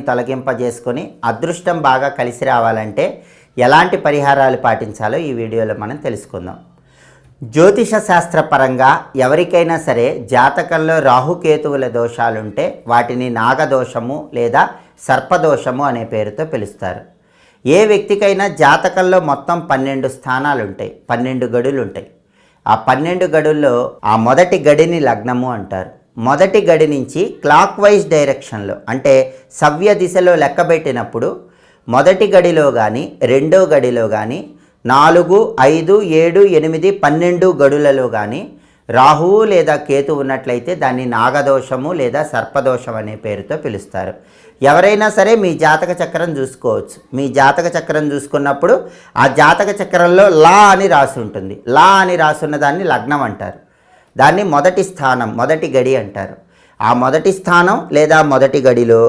తొలగింపజేసుకొని అదృష్టం బాగా కలిసి రావాలంటే ఎలాంటి పరిహారాలు పాటించాలో ఈ వీడియోలో మనం తెలుసుకుందాం. జ్యోతిష శాస్త్రపరంగా ఎవరికైనా సరే జాతకంలో రాహుకేతువుల దోషాలుంటే వాటిని నాగదోషము లేదా సర్పదోషము అనే పేరుతో పిలుస్తారు. ఏ వ్యక్తికైనా జాతకంలో మొత్తం 12 స్థానాలు ఉంటాయి, 12 గడులు ఉంటాయి. ఆ 12 గడుల్లో ఆ మొదటి గడిని లగ్నము అంటారు. మొదటి గడి నుంచి క్లాక్ వైజ్ డైరెక్షన్లో అంటే సవ్య దిశలో లెక్కబెట్టినప్పుడు మొదటి గడిలో కానీ రెండో గడిలో కానీ 4, 5, 7, 8, 12 గడులలో కానీ రాహువు లేదా కేతు ఉన్నట్లయితే దాన్ని నాగదోషము లేదా సర్పదోషం అనే పేరుతో పిలుస్తారు. ఎవరైనా సరే మీ జాతక చక్రం చూసుకోవచ్చు. మీ జాతక చక్రం చూసుకున్నప్పుడు ఆ జాతక చక్రంలో లా అని రాసి ఉంటుంది. లా అని రాసున్న దాన్ని లగ్నం అంటారు. దాన్ని మొదటి స్థానం, మొదటి గడి అంటారు. ఆ మొదటి స్థానం లేదా మొదటి గడిలో